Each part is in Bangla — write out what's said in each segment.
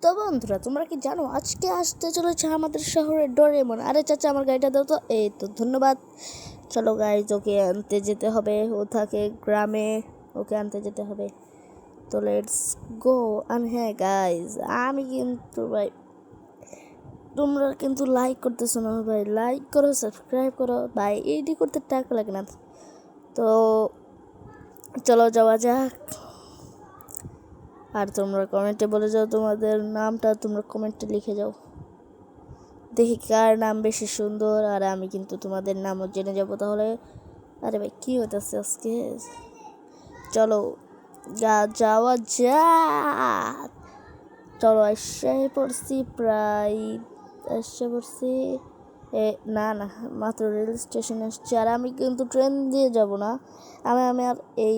তো বন্ধুরা, তোমরা কি জানো আজকে আসতে চলেছে আমাদের শহরে ডোরেমন? আরে চাচা, আমার গাড়িটা দাও তো। এই তো, ধন্যবাদ। চলো গাইজ, ওকে আনতে যেতে হবে। ও থাকে গ্রামে, ওকে আনতে যেতে হবে। তো লেটস গো। আর হ্যাঁ গাইজ, আমি কিন্তু ভাই, তোমরা কিন্তু লাইক করতেছো না ভাই। লাইক করো, সাবস্ক্রাইব করো ভাই, এইটি করতে টাকা লাগে না। তো চলো যাওয়া যাক। আর তোমরা কমেন্টে বলে যাও তোমাদের নামটা, তোমরা কমেন্টে লিখে যাও, দেখি কার নাম বেশি সুন্দর। আর আমি কিন্তু তোমাদের নামও জেনে যাবো তাহলে। আরে ভাই, কী হইতেছে আজকে? চলো যাওয়া যাক। চলো, এসে পড়ছি, প্রায় এসে পড়ছি। না না, মাত্র রেল স্টেশনে এসছি। আর আমি কিন্তু ট্রেন দিয়ে যাব না, আমি আর এই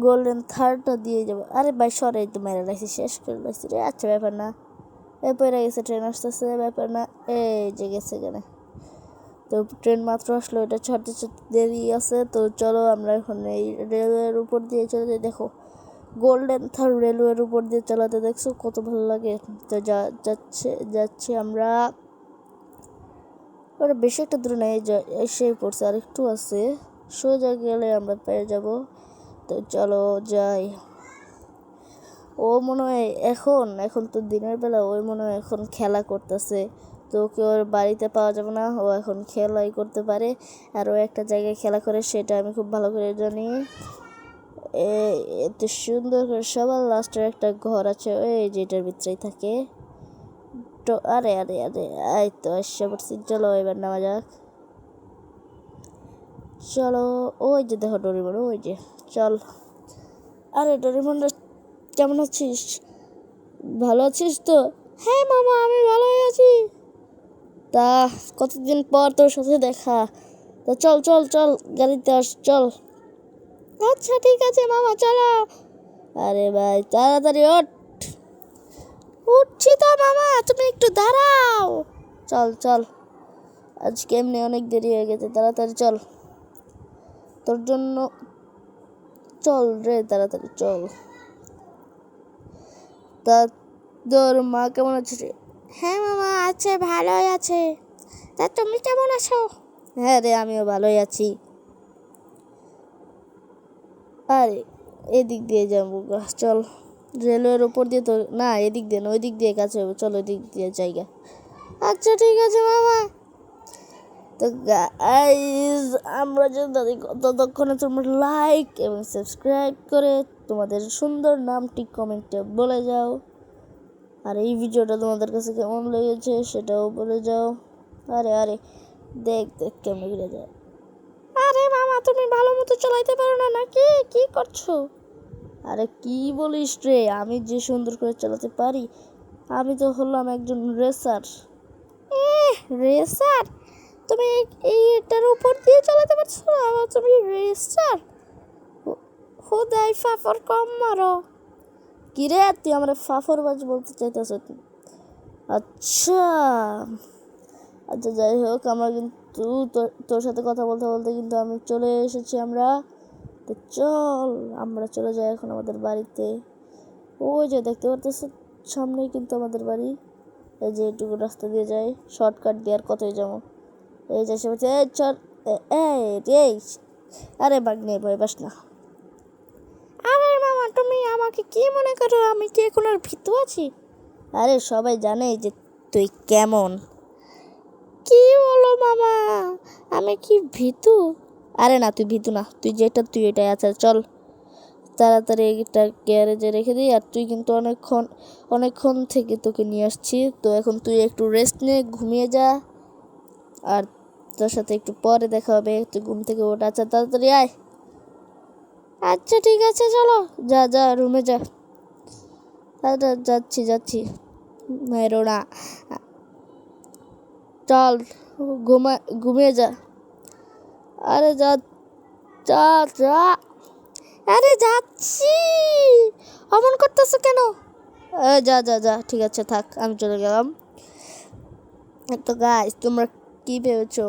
গোল্ডেন থার্ডটা দিয়ে যাব। আরে ভাই সরে, তো মেরে রাখছি, শেষ করে রাখছি রে। আচ্ছা, ব্যাপার না, এরপরে গেছে, ট্রেন আসতেছে, ব্যাপার না। এই যে গেছে এখানে। তো ট্রেন মাত্র আসলো, এটা ছাড়তে ছাড়তে দেরি আছে। তো চলো আমরা এখন এই রেলওয়ের উপর দিয়ে চলে যাই। দেখো, গোল্ডেন থার্ড রেলওয়ের উপর দিয়ে চালাতে, দেখছো কত ভালো লাগে। তো যাচ্ছি আমরা। ওরা বেশি একটা দূরে নেই, এসে পড়ছে, আর একটু আছে, সোজা গেলে আমরা পেয়ে যাব। তো চলো যাই। ও মনে হয় এখন তো দিনের বেলা, ওই মনে হয় এখন খেলা করতেছে। তো ওকে ওর বাড়িতে পাওয়া যাবে না, ও এখন খেলাই করতে পারে। আর ও একটা জায়গায় খেলা করে, সেটা আমি খুব ভালো করে জানি। এত সুন্দর করে সবার লাস্টের একটা ঘর আছে, ওই যেটার ভিতরেই থাকে। তো আরে আরে আরে, এই তো এসে পড়ছি। চলো এবার নেওয়া যাক। চলো, ওই যে দেখো ডোরেমন, ওই যে। চল। আরে ডোরেমনরা, কেমন আছিস? ভালো আছিস তো? হ্যাঁ মামা, আমি ভালোই আছি। তা কতদিন পর তোর সাথে দেখা। তা চল চল চল, গাড়িতে আস, চল। আচ্ছা ঠিক আছে মামা, চলো। আরে ভাই তাড়াতাড়ি ওঠ। উঠছি তো মামা, তুমি একটু দাঁড়াও। চল চল, আজকে এমনি অনেক দেরি হয়ে গেছে, তাড়াতাড়ি চল। তোর জন্য চল রে, তাড়াতাড়ি চল। তা তোর মা কেমন আছে রে? হ্যাঁ মামা, আছে, ভালোই আছে। তা তুমি কেমন আছো? হ্যাঁ রে, আমিও ভালোই আছি। আরে এদিক দিয়ে যাবো, চল। রেলওয়ের ওপর দিয়ে তো না, এদিক দিয়ে না, ওই দিক দিয়ে কাছে হবে, চলো এদিক দিয়ে জায়গা। আচ্ছা ঠিক আছে মামা। তো গাইজ, আমরা যদি ততক্ষণে তোমরা লাইক এবং সাবস্ক্রাইব করে তোমাদের সুন্দর নামটি কমেন্টে বলে যাও। আর এই ভিডিওটা তোমাদের কাছে কেমন লেগেছে সেটাও বলে যাও। আরে আরে, দেখ দেখ কেমন ঘুরে যায়। আরে মামা, তুমি ভালো মতো চালাইতে পারো না নাকি? কি করছো? আরে কি বলিস রে, আমি যে সুন্দর করে চালাতে পারি। আমি তো হলাম একজন রেসার। রেসার? তুমি এইটার উপর দিয়ে চালাতে পারছো না, আবার তুমি রেসার? খুদাই ফাফর কম মারো। কি রে, তুই আমার ফাফর বাজ বলতে চাইতেছ? আচ্ছা আচ্ছা, যাই হোক, আমরা কিন্তু তোর সাথে কথা বলতে বলতে কিন্তু আমি চলে এসেছি আমরা। তো চল আমরা চলে যাই এখন আমাদের বাড়িতে। ওই যে দেখতে পারতেছ, সামনেই কিন্তু আমাদের বাড়ি। এই যে এটুকু রাস্তা দিয়ে যাই, শর্টকাট দিয়ে আর কতই যাবো। এই যে এসে বলছে, এই চল। এই আরে বাগ নেই, ভয় পাস না। আরে মামা, তুমি আমাকে কি মনে করো? আমি কি এখন আর ভীতু আছি? আরে সবাই জানে যে তুই কেমন। কি বলো মামা, আমি কি ভীতু? আরে না, তুই ভীতু না, তুই যেটা তুই এটাই আছে। চল তাড়াতাড়ি এটা গ্যারেজে রেখে দিই। আর তুই কিন্তু অনেকক্ষণ থেকে তোকে নিয়ে আসছি, তো এখন তুই একটু রেস্ট নে, ঘুমিয়ে যা। আর তোর সাথে একটু পরে দেখা হবে, তুই ঘুম থেকে ওঠ। আচ্ছা তাড়াতাড়ি আয়। আচ্ছা ঠিক আছে, চলো। যা যা, রুমে যা। আচ্ছা যাচ্ছি। মেরো না, চল ঘুমিয়ে যা। আরে যা যা যা। আরে যাচ্ছি, অমন করতেছো কেন? যা যা যা, ঠিক আছে থাক, আমি চলে গেলাম। তো গাইস, তোমরা কি ভেবেছো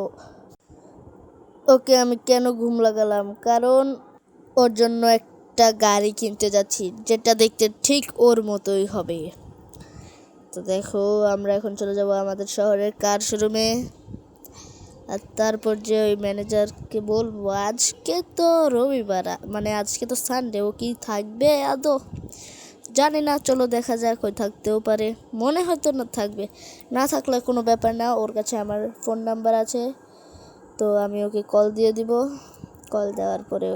ওকে আমি কেন ঘুম লাগালাম? কারণ ওর জন্য একটা গাড়ি কিনতে যাচ্ছি, যেটা দেখতে ঠিক ওর মতোই হবে। তো দেখো আমরা এখন চলে যাব আমাদের শহরের কার শোরুমে। আর তারপর যে ওই ম্যানেজারকে বলবো আজকে তো রবিবার, মানে আজকে তো সানডে, ও কি থাকবে আদৌ জানি না। চলো দেখা যাক, ওই থাকতেও পারে, মনে হয়তো না থাকবে, না থাকলে কোনো ব্যাপার না। ওর কাছে আমার ফোন নাম্বার আছে, তো আমি ওকে কল দিয়ে দিব। কল দেওয়ার পরে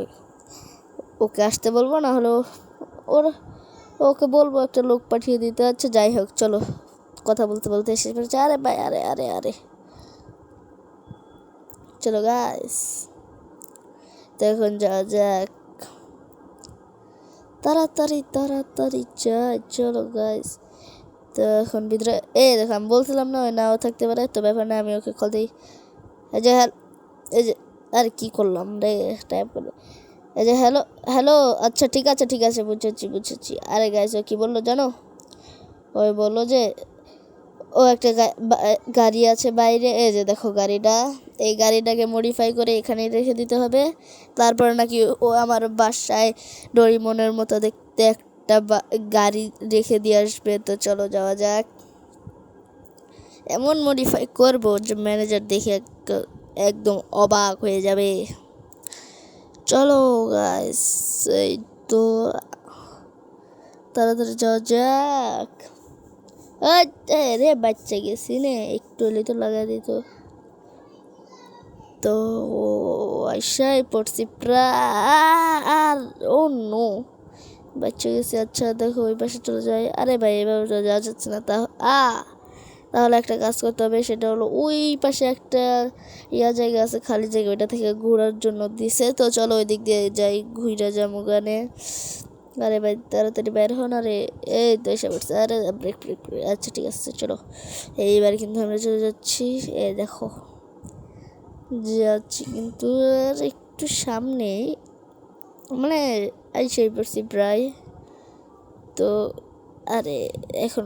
ওকে আসতে বলবো, না হলে ওর ওকে বলবো একটা লোক পাঠিয়ে দিতে। আচ্ছা যাই হোক, চলো কথা বলতে বলতে এসে পড়েছে। আরে ভাই, আরে আরে আরে চলো গাইস, তো এখন যাওয়া যাক, তাড়াতাড়ি তাড়াতাড়ি যাই, চলো গাইস। তো এখন ভিতরে দেখো আমি বলছিলাম না ওই নাও থাকতে পারে, তো ব্যাপার না, আমি ওকে কল দিই। এই যে এই যে আরে কী করলাম রে, টাইপ করে, এই যে হ্যালো হ্যালো, আচ্ছা ঠিক আছে ঠিক আছে, বুঝেছি। আরে গাইস ও কী বললো জানো, ওই বললো যে ও একটা গাড়ি আছে বাইরে, এই যে দেখো গাড়িটা, এই গাড়িটাকে মডিফাই করে এখানে রেখে দিতে হবে। তারপরে নাকি ও আমার বাসায় ডোরিমনের মতো দেখতে একটা গাড়ি রেখে দিয়ে আসবে। তো চলো যাওয়া যাক, এমন মডিফাই করব যে ম্যানেজার দেখে একদম অবাক হয়ে যাবে। চলো গাইস, এই তো তাড়াতাড়ি যাওয়া যাক। রে বাচ্চা গেছি নে, একটু হলে তো লাগা দিত। তো আইসাই পড়ছি আর ও নো, বাচ্চা গেছে। আচ্ছা দেখো ওই পাশে চলে যায়। আরে ভাই এভাবে যাওয়া যাচ্ছে না। তাহলে একটা কাজ করতে হবে, সেটা হলো ওই পাশে একটা জায়গা আছে, খালি জায়গা, ওইটা থেকে ঘোরার জন্য দিছে। তো চলো ওই দিক দিয়ে যাই, ঘুরে যাবো গানে। আরে ভাই তাড়াতাড়ি বের হন, আরে এই তো এসে পড়ছে। আরে ব্রেক ব্রেক, আচ্ছা ঠিক আছে চলো, এইবার কিন্তু আমরা চলে যাচ্ছি। দেখো যাচ্ছি কিন্তু আর একটু সামনে, মানে আইসাই পড়ছি প্রায়। তো আরে এখন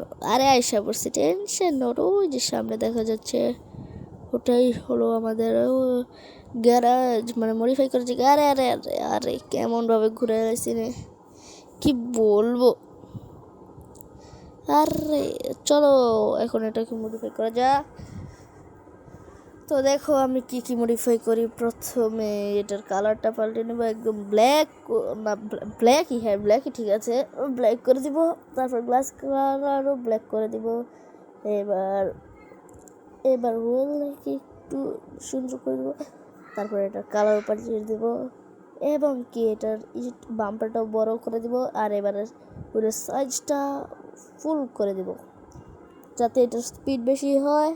আইসা পড়ছি, টেনশন নোট, ওই যে সামনে দেখা যাচ্ছে ওটাই হলো আমাদের গ্যারাজ, মানে মডিফাই করেছি। আরে আরে আরে আরে কেমনভাবে ঘুরে গেছি রে, কি বলবো। আরে চলো এখন এটাকে মডিফাই করা যাক। তো দেখো আমি কি মডিফাই করি। প্রথমে এটার কালারটা পাল্টে নেব, একদম ব্ল্যাক, না ব্ল্যাকই, হ্যাঁ ব্ল্যাকই ঠিক আছে, ব্ল্যাক করে দিব। তারপর গ্লাস কালারও ব্ল্যাক করে দিব। এবার হুইলটাকে একটু সুন্দর করে দেবো। তারপর এটার কালার পাল্টে দেবো, এবং কি এটার বাম্পারটাও বড় করে দিব। আর এবার হুইলের সাইজটা ফুল করে দেব, যাতে এটার স্পিড বেশি হয়।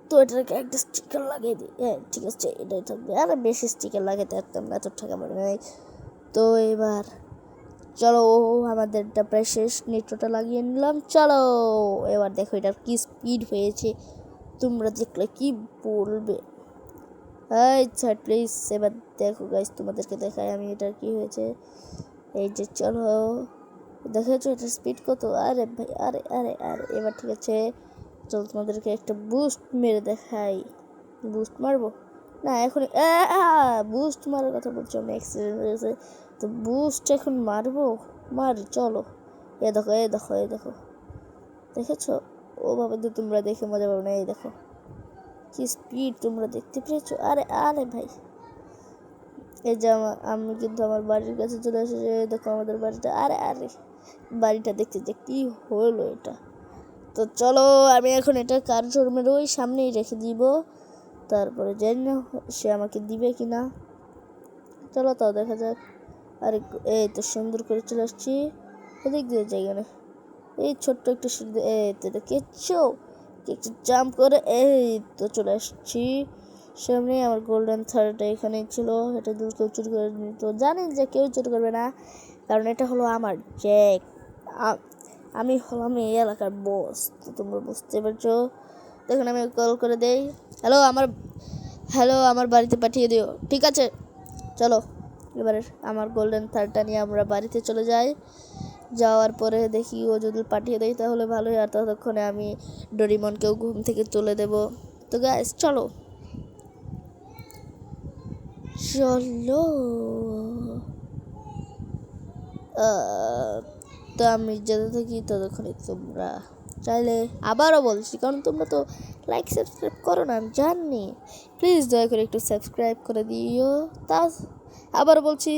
তো এটাকে একটা স্টিকার লাগিয়ে দিই, হ্যাঁ ঠিক আছে এটাই থাকবে। আর বেশি স্টিকার লাগাতে একদম এত টাকা পড়ে নাই। তো এবার চলো আমাদেরটা প্রায় শেষ, নিট্রোটা লাগিয়ে নিলাম। চলো এবার দেখো এটার কি স্পিড হয়েছে, তোমরা দেখলে কি বলবে। আচ্ছা প্লিজ এবার দেখো গাইস, তোমাদেরকে দেখাই আমি এটার কি হয়েছে। এই যে চলো দেখেছো এটার স্পিড কত। আরে ভাই আরে আরে আরে এবার ঠিক আছে, চলো তোমাদেরকে একটা বুস্ট মেরে দেখাই। বুস্ট মারবো না এখন, বুস্ট মারার কথা বলছো, আমি অ্যাক্সিডেন্ট হয়েছে তো বুস্ট এখন মারবো, মারি চলো। দেখো দেখো দেখেছো, ওভাবে তো তোমরা দেখে মজা পাবো না। এই দেখো কি স্পিড, তোমরা দেখতে পেয়েছো। আরে আরে ভাই, এই যে আমি কিন্তু আমার বাড়ির কাছে চলে এসেছি। দেখো আমাদের বাড়িটা, আরে আরে বাড়িটা দেখতে যে কি হলো এটা। তো চলো আমি এখন এটা কার শোরুমের ওই সামনেই রেখে দিব, তারপরে জানি না সে আমাকে দিবে কি না। চলো তাও দেখা যাক। আরে এই তো সুন্দর করে চলে আসছি, এদিক দিয়ে জায়গা না, এই ছোট্ট একটা সিঁড়ি, এই তো দেখেছো একটু জাম্প করে এই তো চলে আসছি সামনে। আমার গোল্ডেন থার্ডটা এখানেই ছিল, এটা দূর কেউ চুরি করে নিত, জানেন যে কেউ চুরি করবে না, কারণ এটা হলো আমার জ্যাক, আমি হলাম এই এলাকার বস। তো তোমরা বুঝতে পারছো। দেখুন আমি কল করে দেই, হ্যালো আমার বাড়িতে পাঠিয়ে দিও। ঠিক আছে চলো এবারে আমার গোল্ডেন থার্ডটা নিয়ে আমরা বাড়িতে চলে যাই। যাওয়ার পরে দেখি ও যদি পাঠিয়ে দেয় তাহলে ভালোই, আর ততক্ষণে আমি ডোরিমনকেও ঘুম থেকে তুলে দেব। তো গাইস চলো চলো তো আমি যেতে থাকি ততক্ষণই তোমরা চাইলে আবারও বলছি, কারণ তোমরা তো লাইক সাবস্ক্রাইব করো না, আমি জানি। প্লিজ দয়া করে একটু সাবস্ক্রাইব করে দিও। তা আবারও বলছি,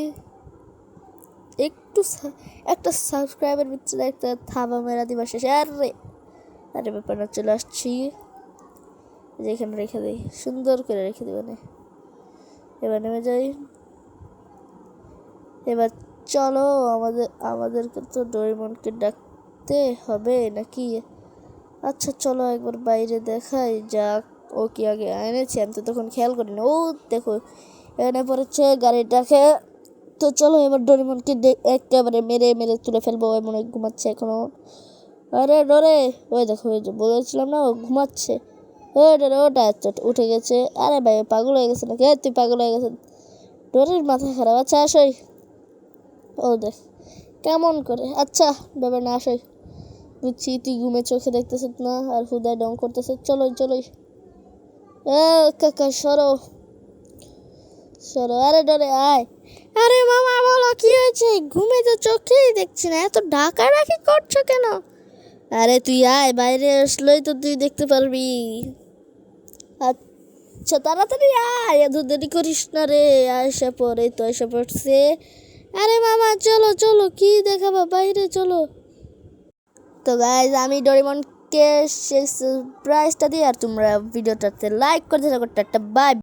একটু একটা সাবস্ক্রাইবের ভিতরে একটা থাবা মেরা দিবা শেষে। আরে ব্যাপার না, চলে আসছি। যেখানে রেখে দিই, সুন্দর করে রেখে দেবে না। এবার নেমে যাই। এবার চলো, আমাদেরকে তো ডোরেমনকে ডাকতে হবে নাকি? আচ্ছা চলো একবার বাইরে দেখাই যাক ও কি আগে এনেছে। আমি তো তখন খেয়াল করিনি। ও দেখো এনে পড়েছে গাড়িটাকে। তো চলো এবার ডোরেমনকে একেবারে মেরে মেরে তুলে ফেলবো। মনে হয় ঘুমাচ্ছে এখনো। আরে ডোরে, ওই দেখো, ওই যে বলেছিলাম না ও ঘুমাচ্ছে। ওই ডোরে, ওটা উঠে গেছে। আরে ভাই পাগল হয়ে গেছে নাকি? তুই পাগল হয়ে গেছে, ডোরের মাথা খারাপ। আচ্ছা আসই। ও দেখ কেমন করে। আচ্ছা ব্যাপার না, আসই। বুঝছি তুই ঘুমে চোখে দেখতেছ না আর হুদায় ডং করতেছ। চলোই চলোই। কাকা সরো সরো। আরে ডরে আয়। আরে মামা বলো কি হয়েছে? ঘুমে তো চোখেই দেখছি না, এত ডাকাডাকি করছো কেন? আরে তুই আয়, বাইরে আসলেই তো তুই দেখতে পারবি। আচ্ছা তাড়াতাড়ি আয়, এত দেরি করিস না রে। আয়সা পরে তো এসে পড়ছে। আরে মামা চলো চলো, কি দেখাবো, বাইরে চলো। তো গাইজ আমি ডোরেমনকে সেই সারপ্রাইজটা দিই, আর তোমরা ভিডিওটাতে লাইক করতে থাকো। Tata bye.